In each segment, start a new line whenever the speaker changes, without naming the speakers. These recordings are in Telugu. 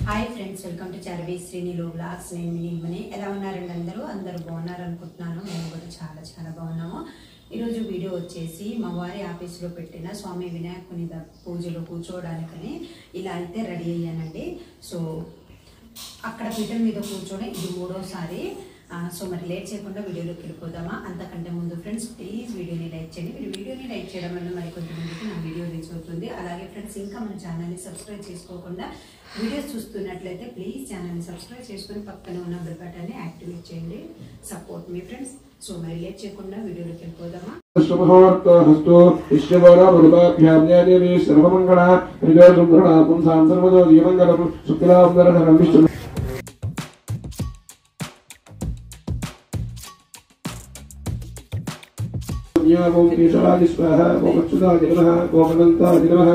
High friends welcome to Charvi Srinilo blogs నేను ఎలా ఉన్నారండి అందరూ బాగున్నారు అనుకుంటున్నాను నేను కూడా చాలా బాగున్నాము ఈ రోజు వీడియో వచ్చేసి మా వారి ఆఫీస్ లో పెట్టిన స్వామి వినాయకుని పూజలో కూర్చోవడానికని ఇలా అయితే రెడీ అయ్యానండి సో అక్కడ పీఠం మీద కూర్చొని ఇది మూడోసారి సో మరి లేట్ చేయకుండా వీడియోలోకి వెళ్ళిపోదామా అంతకంటే ముందు ఫ్రెండ్స్ ప్లీజ్ వీడియోని లైక్ చేయండి వీడియోని లైక్ చేయడం వల్ల మరి కొంతమందికి నా వీడియో రీచ్ అవుతుంది అలాగే ఫ్రెండ్స్ ఇంకా మన ఛానల్ని సబ్స్క్రైబ్ చేసుకోకుండా వీడియోస్ చూస్తున్నట్లయితే ప్లీజ్ ఛానల్ని సబ్స్క్రైబ్ చేసుకొని పక్కనే ఉన్న బెల్ బటన్ని యాక్టివేట్ చేయండి సపోర్ట్ మీ ఫ్రెండ్స్ సో మరి లేట్ చేయకుండా వీడియోలోకి వెళ్ళిపోదామా
హస్తో ఇష్టవర బలుభాభ్యాం దేవి సర్వమంగళ శ్రీగోసుందర పుంసాం సర్వదో దీమంగళం శుక్లాంబరధరం విష్ణు ఓం కేశవాయ స్వాహ ఓం అచ్యుతాయ నమః ఓం అనంతాయ నమః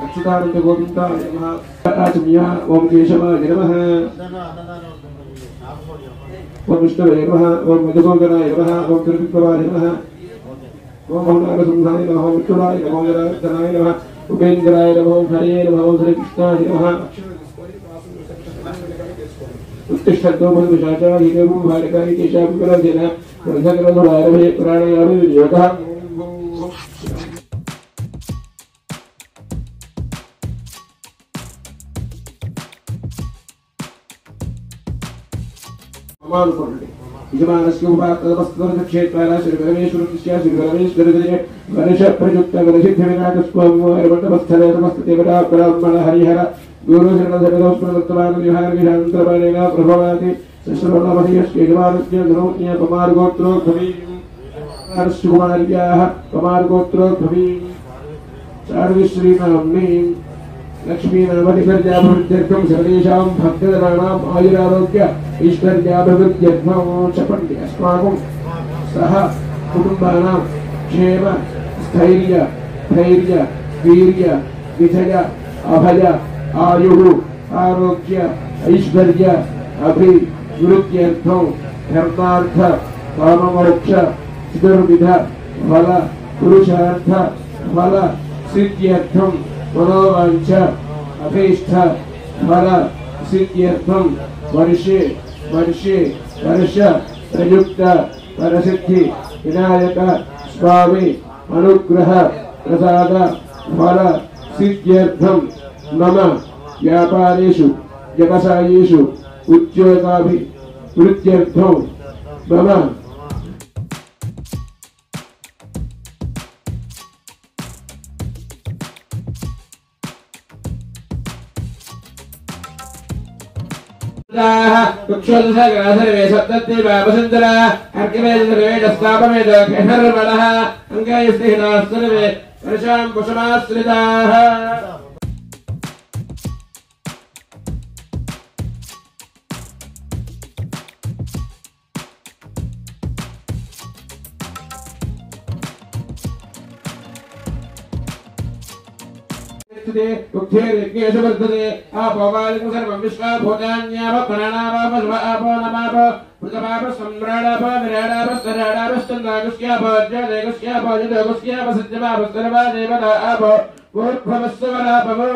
అచ్యుతానంద గోవిందాయ నమః ఆచమ్య ఓం కేశవాయ నమః ओम विष्णवे नमः ओम मधुसूदनाय नमः ओम त्रिविक्रमाय नमः ओम भवनारसिंहाय नमः ओम विष्णुराय नमः ओम जनार्दनाय नमः उपेन्द्राय नमः ओम हरे नमः ओम श्रीकृष्णाय नमः उत्तिष्ठतो मधुशाचाय देवं भारकाय केशाभिकरजेन रथकरधुरारभे प्राणयामि वियोगः यजमानस्य उपात्तवस्तुक्षेत्राला श्रीपरमेश्वरस्य श्रीपरमेश्वरजय गणेश प्रयुक्त गणसिद्धिविनायकस्वामि नमस्ते ब्राह्मण हरिहर गुरुशरणधरदोष्प्रदत्तमानविहारविहान्तरमानेन प्रभवाति श्रीश्रवणमहर्षि यजमानस्य धनोज्ञ पमार्गोत्रोद्भवी कुमार्याः पमार्गोत्रोद्भवी चार्विश्रीनाम्नी लक्ष्मी नामनिकर्याभिवृद्ध्यर्थं सर्वेषां भक्तजनानाम् आयुरारोग्य ऐश्वर्याभिवृद्ध्यर्थं चपन्ति अस्माकं सह कुटुम्बानां क्षेम स्थैर्य धैर्य वीर्य विजय अभय आयुः आरोग्य ऐश्वर्य अभिवृद्ध्यर्थं धर्मार्थ काममोक्ष चतुर्विध फल पुरुषार्थ फल सिद्ध्यर्थं मनोवांच अभीष्ट फल सिद्ध्यर्थं वर्षे वर्ष प्रयुक्त परसिद्धि विनायक स्वामी अनुग्रह प्रसाद फल सिद्ध्यर्थं मम व्यापारेषु व्यवसायेषु उद्योगाभिवृद्ध्यर्थं मम कुक्षोदशग्रासर्वे सप्तति वापसन्तरा अर्कवेदसर्वेदस्तापमेद केहर्वणः अङ्गायस्तेनाः सर्वे वर्षां कुशमाश्रिताः उक्थेर्यज्ञेषु वर्तते आपोवादिकं सर्वं विश्वाभूतान्याप प्राणावाप आपो नमाप मृतपाप सम्राडाप विराडाप स्तराडाप स्तन्दागुष्याप ज्योतिगुष्याप युधगुष्याप सत्यपाप सर्वा देवता आप ऊर्ध्वमस्वरापवो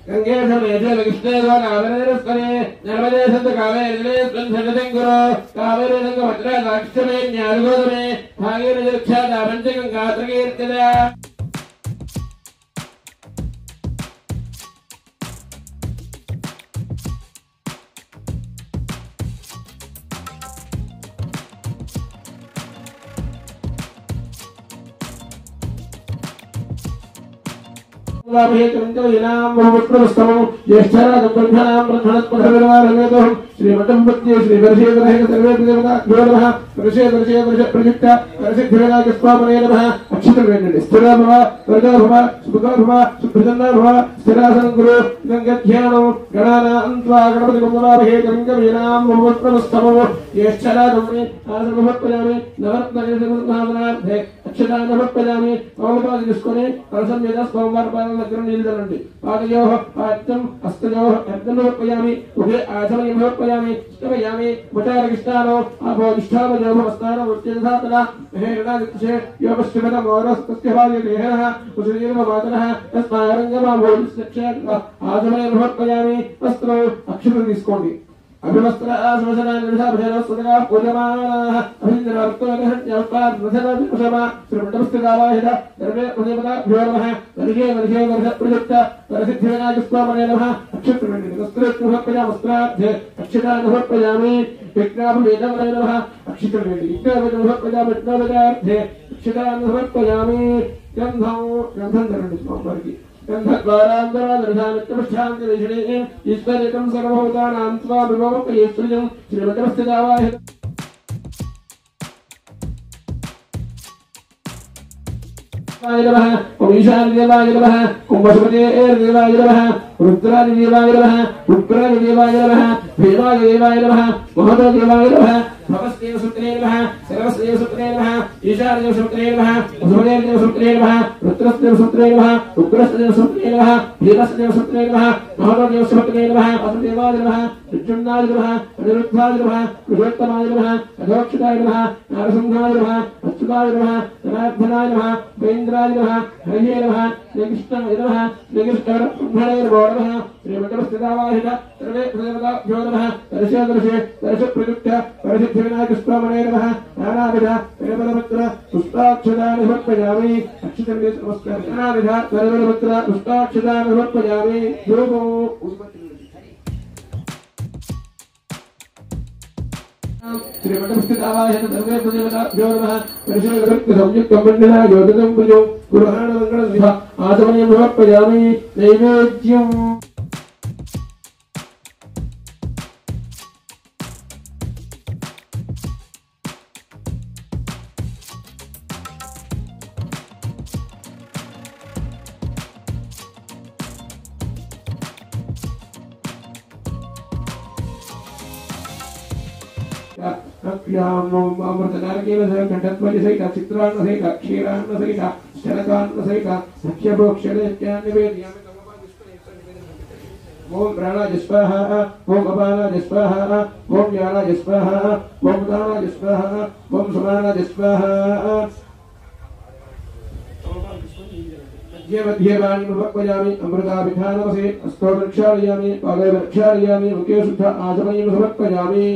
गङ्गेषु मेषु कृष्णे गोदावरीरस्तने नर्मदे सन्तु कावेरिले स्कन्धगतिङ्गुरो कावेरी सङ्गभद्रा दाक्षिणे न्यारुगोदमे भागीरजक्षादा पञ्चगङ्गात्रकीर्तिदा श्रीमठंपत्ये श्रीवर्षेदरहे सर्वे देवताभ्यो नमः वर्षे प्रयुक्त वर्षिद्धिविनायकस्वामिने नमः अक्षतवेण्णि स्थिरा भव वर्गा भव सुभगा भव सुप्रसन्ना भव स्थिरासनं कुरु गङ्गाध्यानं गणानान्त्वा गणपतिमन्दवामहे गङ्गवीनां भवत्प्रस्थमो ज्येष्ठराजम्नि आसर्वभत्पयामि नवरत्नकेशगुरुनाथनार्थे అక్షరాన్ని సమర్పయామి మౌనపాది తీసుకొని కలసం మీద సోమవార పాదం దగ్గర నిలదండి పాదయో పాత్యం హస్తయో అర్ధం సమర్పయామి ఉభయ ఆచమయం సమర్పయామి స్తవయామి ఉపచార కృష్ణాలో ఆభో నిష్ఠామజో వస్తారో ఉచ్యధాతన హేరణాదిత్యే యోగశ్చమన మౌరస్తస్య భార్యదేహః ఉసరీవ మాతనః తస్మారంగమా భోజస్యక్షేత్ర ఆచమయం సమర్పయామి వస్త్రో అక్షరం తీసుకోండి అభివస్త్ర ఆశ్వసనాభజనస్వతగా పూజమానాః అభింద్రవర్తోదహత్యౌపాద్రథనభిషమా శ్రీమండపస్థితావాహిత సర్వే ఉదయపదాభ్యో నమః వర్షే వర్షే వర్షప్రయుక్త వరసిద్ధివినాయకస్వామనే నమః అక్షత్రవేణి వస్త్రత్వమర్పయామస్త్రార్థే అక్షతాన్ని సమర్పయామి విజ్ఞాపవేదమనే నమః అక్షత్రవేణి విజ్ఞాపవేదమర్పయామి విజ్ఞాపవేదార్థే అక్షతాన్ని సమర్పయామి గ్రంథం ధరండి స్వామివారికి ఈశ్వరికం సర్వభూతానాం స్వామిమోపయేశ్వర్యం శ్రీమండపస్థితావాహిత ఓం ఈశాన్యదేవాయ నమః ఓం వసుపతేర్దేవాయ నమః రుద్రాదిదేవాయ నమః రుద్రాదిదేవాయ నమః భీమాదిదేవాయ నమః మహోదయదేవాయ నమః భవస్దేవ సూత్రే నమః సర్వస్దేవ సూత్రే నమః ఈశాన్యదేవ సూత్రే నమః వసుపతేర్దేవ సూత్రే నమః రుద్రస్దేవ సూత్రే నమః ఉగ్రస్దేవ సూత్రే నమః భీమస్దేవ సూత్రే నమః మహోదయదేవ సూత్రే నమః వసుదేవాయ నమః విష్ణునాయ నమః అనిరుద్ధాయ నమః పురుషోత్తమాయ నమః అధోక్షితాయ నమః నారసింహాయ నమః అచ్యుతాయ నమః జనార్దనాయ నమః వేంద్రాయ నమః హరే నమః శ్రీకృష్ణాయ నమః శ్రీకృష్ణాయ నమః శ్రీమండపస్థితావాహిత సర్వే దేవతాభ్యో నమః దర్శే దర్శప్రయుక్త వరసిద్ధివినాయకస్వామనే నమః నానావిధ వేదపత్ర పుష్పాక్షతాన్ని సమర్పయామి అక్షతం నమస్కారం నానావిధ వేదపత్ర పుష్పాక్షతాన్ని సమర్పయామి యోగో శ్రీమండపస్థితావాహిత సర్వే దేవతాభ్యో నమః దర్శే సంయుక్తం మండలా యోగం భుజో గురుహాణమంగళ ఆచమనీయం సమర్పయామి నైవేద్యం అమృతనారకేణ కంఠత్వజ సహిత చిత్రాన్న సహిత క్షీరాన్న సహిత శరకాన్న సహిత సఖ్యభోక్షణేత్యాన్నివేదయామి ఓం ప్రాణాయ స్వాహ ఓం అపానాయ స్వాహ ఓం జ్ఞానాయ స్వాహ ఓం ఉదానాయ స్వాహ ఓం సమానాయ స్వాహ మధ్య వాణి సమర్పయామి అమృతాభిధానవసే అస్తోక్షాళయామి పాదరక్షాళయామి ముఖే శుద్ధ ఆచమయం సమర్పయామి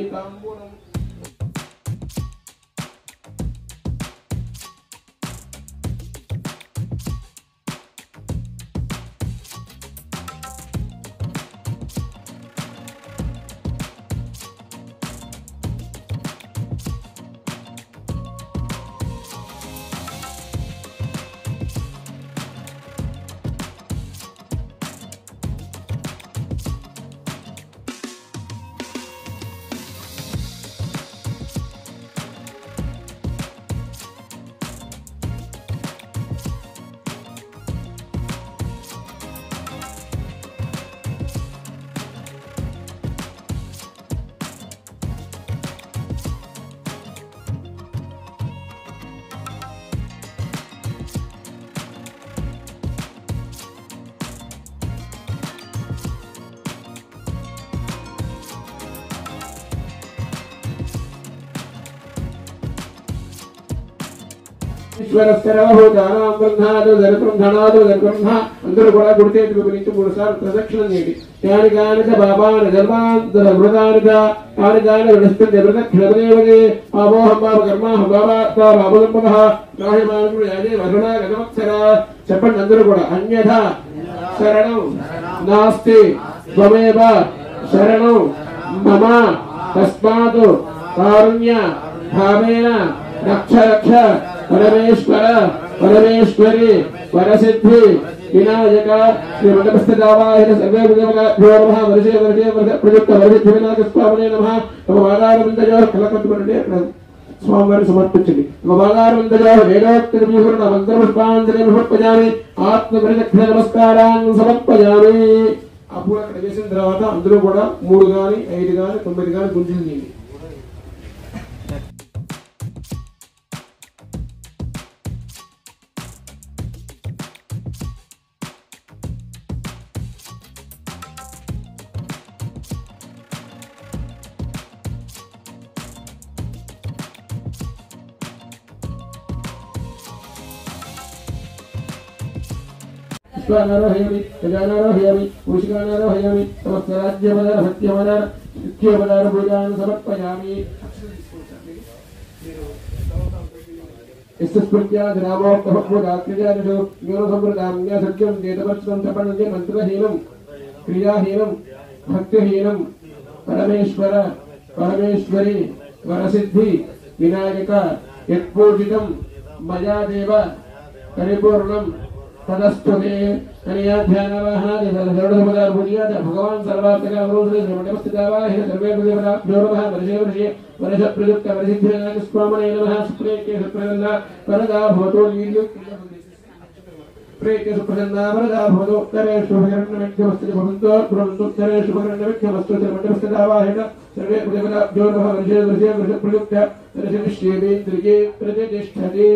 అందరూ కూడా గుడితేటి గురించి 3 సార్లు ప్రదక్షిణం చేయండి కాని కానిక బాబాని ధర్మాంతర మృతానిక కాని కాని వృష్టి ప్రదక్షిణదేవదే పాపోహం పాప కర్మాహం బాబాబులంబ రాహ్యమానుడు యాదే వరుణ గతమక్షర చెప్పండి అందరూ కూడా అన్యథ శరణం నాస్తి త్వమేవ శరణం మమ తస్మాత్ కారుణ్య భావేన రక్ష రక్ష పరమేశ్వర పరమేశ్వరి వరసిద్ధి వినాయక శ్రీమండపస్థితావాహిత సర్వే దేవతాభ్యో నమః వర్షే వర్షే ప్రయుక్త వరసిద్ధివినాయకస్వామినే నమః తమ వాదారవిందజో కలకట్టుబడి అక్కడ స్వామివారికి సమర్పించండి తమ వాదారవిందజో వేదోక్త విహూర్ణ మంత్రపుష్పాంజలి సమర్పయామి ఆత్మపరిదక్షిణ నమస్కారాన్ని సమర్పయామి అప్పుడు అక్కడ చేసిన తర్వాత అందరూ కూడా 3 గాని 5 గాని 9 గాని గుంజులు తీయండి. स्वानारोहयामि गजानारोहयामि मूषिकानारोहयामि समस्त राज्यपदार भक्त्यपदार नित्यपदार पूजान् समर्पयामि इस्तस्पृत्या जनामो कभपूजाक्रियादिषु ज्ञानसम्प्रदाम्य सत्यं वेदवत्सं तपन्ये मन्त्रहीनं क्रियाहीनं भक्तिहीनं परमेश्वर परमेश्वरी वरसिद्धि विनायक यत्पूजितं मया देव परिपूर्णं तदस्तुते अनया ध्यानवाहनादि सर्वसम्पदार पूजयात भगवान् सर्वात्मक अवरोधे सर्वमस्तिदावाहि सर्वे देवताभ्यो नमः वर्षे वर्षे वर्षप्रयुक्त वर्षिद्धिविनायक स्वामने नमः सुप्रेके सुप्रनन्दा वरदा भवतो लील्युक्तिः प्रेके सुप्रनन्दा वरदा भवतो उत्तरे शुभकरणमेध्यमस्ति भवन्तो ब्रह्मन्तु उत्तरे शुभकरणमेध्यमस्तु सर्वमस्तिदावाहि सर्वे देवताभ्यो नमः वर्षे वर्षे वर्षप्रयुक्त वर्षनिश्चेवेन्द्रिये प्रतिष्ठते